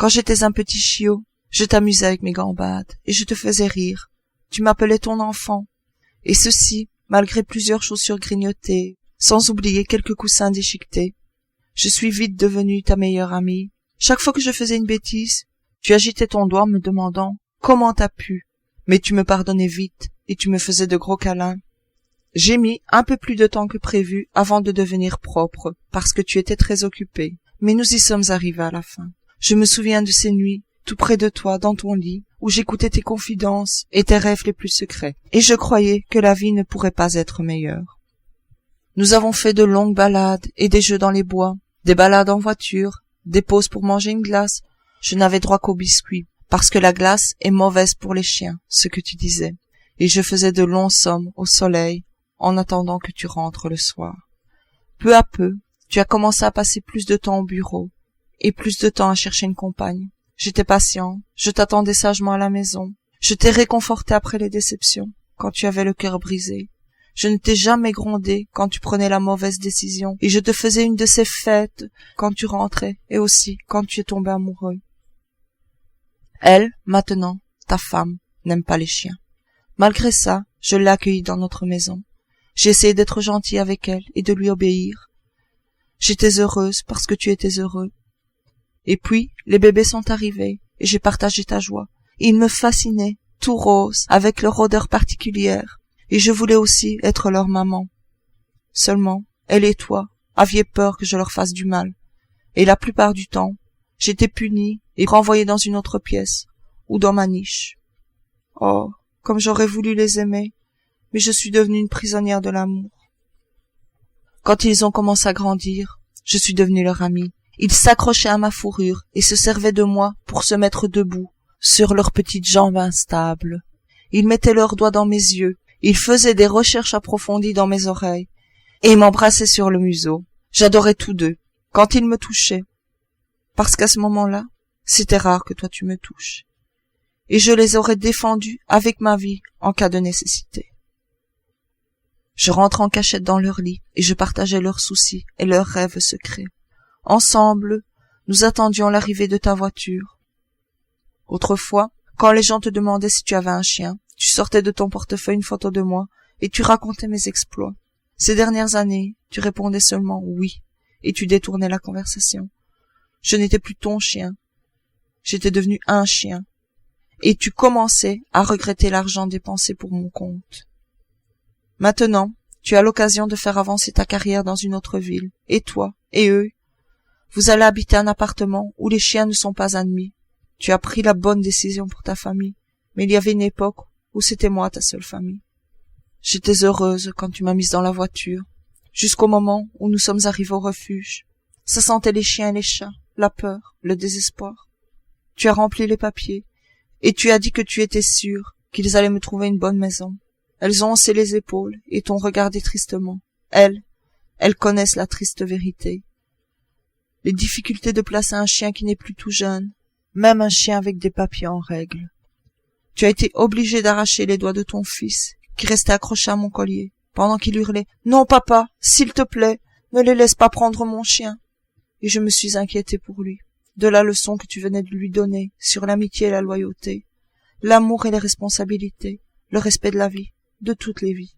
Quand j'étais un petit chiot, je t'amusais avec mes gambades, et je te faisais rire. Tu m'appelais ton enfant. Et ceci, malgré plusieurs chaussures grignotées, sans oublier quelques coussins déchiquetés. Je suis vite devenue ta meilleure amie. Chaque fois que je faisais une bêtise, tu agitais ton doigt en me demandant « Comment t'as pu ?» Mais tu me pardonnais vite, et tu me faisais de gros câlins. J'ai mis un peu plus de temps que prévu avant de devenir propre, parce que tu étais très occupée. Mais nous y sommes arrivés à la fin. Je me souviens de ces nuits, tout près de toi, dans ton lit, où j'écoutais tes confidences et tes rêves les plus secrets. Et je croyais que la vie ne pourrait pas être meilleure. Nous avons fait de longues balades et des jeux dans les bois, des balades en voiture, des pauses pour manger une glace. Je n'avais droit qu'aux biscuits, parce que la glace est mauvaise pour les chiens, ce que tu disais. Et je faisais de longs sommes au soleil, en attendant que tu rentres le soir. Peu à peu, tu as commencé à passer plus de temps au bureau, et plus de temps à chercher une compagne. J'étais patient, je t'attendais sagement à la maison. Je t'ai réconforté après les déceptions, quand tu avais le cœur brisé. Je ne t'ai jamais grondé quand tu prenais la mauvaise décision, et je te faisais une de ces fêtes quand tu rentrais, et aussi quand tu es tombé amoureux. Elle, maintenant, ta femme, n'aime pas les chiens. Malgré ça, je l'ai accueillie dans notre maison. J'ai essayé d'être gentil avec elle et de lui obéir. J'étais heureuse parce que tu étais heureux. Et puis, les bébés sont arrivés, et j'ai partagé ta joie. Ils me fascinaient, tout roses, avec leur odeur particulière, et je voulais aussi être leur maman. Seulement, elle et toi aviez peur que je leur fasse du mal, et la plupart du temps, j'étais punie et renvoyée dans une autre pièce, ou dans ma niche. Oh, comme j'aurais voulu les aimer, mais je suis devenue une prisonnière de l'amour. Quand ils ont commencé à grandir, je suis devenue leur amie. Ils s'accrochaient à ma fourrure et se servaient de moi pour se mettre debout, sur leurs petites jambes instables. Ils mettaient leurs doigts dans mes yeux, ils faisaient des recherches approfondies dans mes oreilles, et m'embrassaient sur le museau. J'adorais tous deux, quand ils me touchaient, parce qu'à ce moment-là, c'était rare que toi tu me touches. Et je les aurais défendus avec ma vie en cas de nécessité. Je rentrais en cachette dans leur lit, et je partageais leurs soucis et leurs rêves secrets. Ensemble, nous attendions l'arrivée de ta voiture. Autrefois, quand les gens te demandaient si tu avais un chien, tu sortais de ton portefeuille une photo de moi et tu racontais mes exploits. Ces dernières années, tu répondais seulement oui et tu détournais la conversation. Je n'étais plus ton chien. J'étais devenu un chien. Et tu commençais à regretter l'argent dépensé pour mon compte. Maintenant, tu as l'occasion de faire avancer ta carrière dans une autre ville. Et toi, et eux, vous allez habiter un appartement où les chiens ne sont pas admis. Tu as pris la bonne décision pour ta famille, mais il y avait une époque où c'était moi ta seule famille. J'étais heureuse quand tu m'as mise dans la voiture, jusqu'au moment où nous sommes arrivés au refuge. Ça sentait les chiens et les chats, la peur, le désespoir. Tu as rempli les papiers, et tu as dit que tu étais sûre qu'ils allaient me trouver une bonne maison. Elles ont haussé les épaules et t'ont regardé tristement. Elles connaissent la triste vérité. Les difficultés de placer un chien qui n'est plus tout jeune, même un chien avec des papiers en règle. Tu as été obligé d'arracher les doigts de ton fils, qui restait accroché à mon collier, pendant qu'il hurlait « Non, papa, s'il te plaît, ne les laisse pas prendre mon chien !» Et je me suis inquiétée pour lui, de la leçon que tu venais de lui donner sur l'amitié et la loyauté, l'amour et les responsabilités, le respect de la vie, de toutes les vies.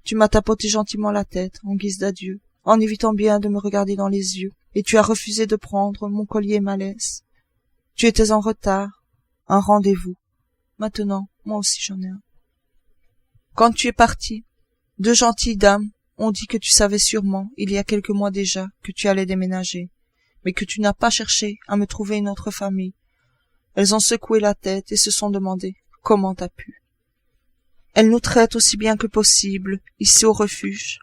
Tu m'as tapoté gentiment la tête, en guise d'adieu, en évitant bien de me regarder dans les yeux, et tu as refusé de prendre mon collier et ma laisse. Tu étais en retard, un rendez-vous. Maintenant, moi aussi j'en ai un. Quand tu es parti, deux gentilles dames ont dit que tu savais sûrement, il y a quelques mois déjà, que tu allais déménager, mais que tu n'as pas cherché à me trouver une autre famille. Elles ont secoué la tête et se sont demandé comment t'as pu. Elles nous traitent aussi bien que possible, ici au refuge.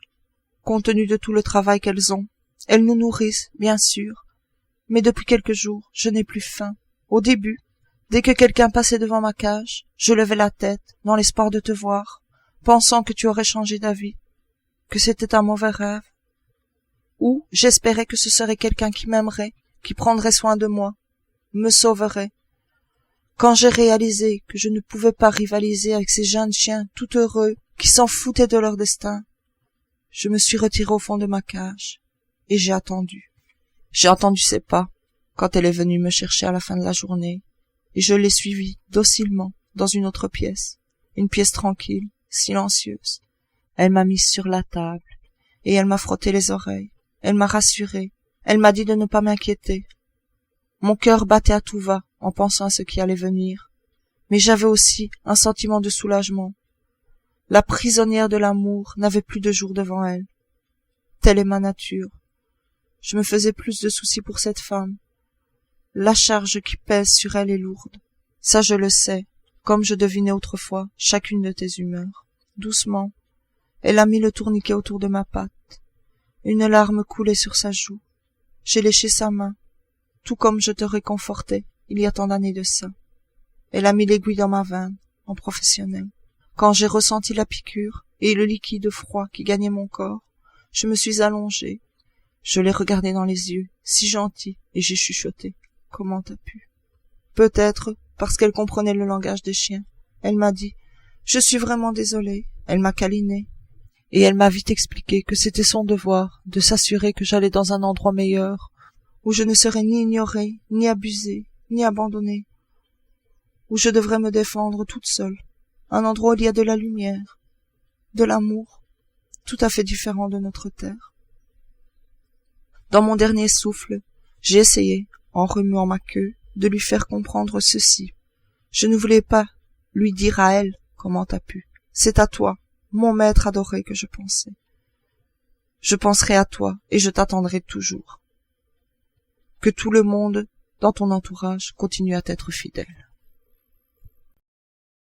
Compte tenu de tout le travail qu'elles ont, elles nous nourrissent, bien sûr, mais depuis quelques jours, je n'ai plus faim. Au début, dès que quelqu'un passait devant ma cage, je levais la tête, dans l'espoir de te voir, pensant que tu aurais changé d'avis, que c'était un mauvais rêve. Ou j'espérais que ce serait quelqu'un qui m'aimerait, qui prendrait soin de moi, me sauverait. Quand j'ai réalisé que je ne pouvais pas rivaliser avec ces jeunes chiens tout heureux, qui s'en foutaient de leur destin, je me suis retiré au fond de ma cage, et j'ai attendu. J'ai entendu ses pas, quand elle est venue me chercher à la fin de la journée, et je l'ai suivie docilement dans une autre pièce, une pièce tranquille, silencieuse. Elle m'a mise sur la table, et elle m'a frotté les oreilles. Elle m'a rassurée. Elle m'a dit de ne pas m'inquiéter. Mon cœur battait à tout va en pensant à ce qui allait venir, mais j'avais aussi un sentiment de soulagement. La prisonnière de l'amour n'avait plus de jour devant elle. Telle est ma nature. Je me faisais plus de soucis pour cette femme. La charge qui pèse sur elle est lourde. Ça je le sais, comme je devinais autrefois chacune de tes humeurs. Doucement, elle a mis le tourniquet autour de ma patte. Une larme coulait sur sa joue. J'ai léché sa main, tout comme je te réconfortais il y a tant d'années de ça. Elle a mis l'aiguille dans ma veine, en professionnel. Quand j'ai ressenti la piqûre et le liquide froid qui gagnait mon corps, je me suis allongée. Je l'ai regardée dans les yeux, si gentil, et j'ai chuchoté. Comment t'as pu? Peut-être parce qu'elle comprenait le langage des chiens. Elle m'a dit « Je suis vraiment désolée ». Elle m'a câlinée. Et elle m'a vite expliqué que c'était son devoir de s'assurer que j'allais dans un endroit meilleur, où je ne serais ni ignorée, ni abusée, ni abandonnée, où je devrais me défendre toute seule, un endroit où il y a de la lumière, de l'amour, tout à fait différent de notre terre. Dans mon dernier souffle, j'ai essayé, en remuant ma queue, de lui faire comprendre ceci. Je ne voulais pas lui dire à elle comment t'as pu. C'est à toi, mon maître adoré, que je pensais. Je penserai à toi et je t'attendrai toujours. Que tout le monde dans ton entourage continue à t'être fidèle.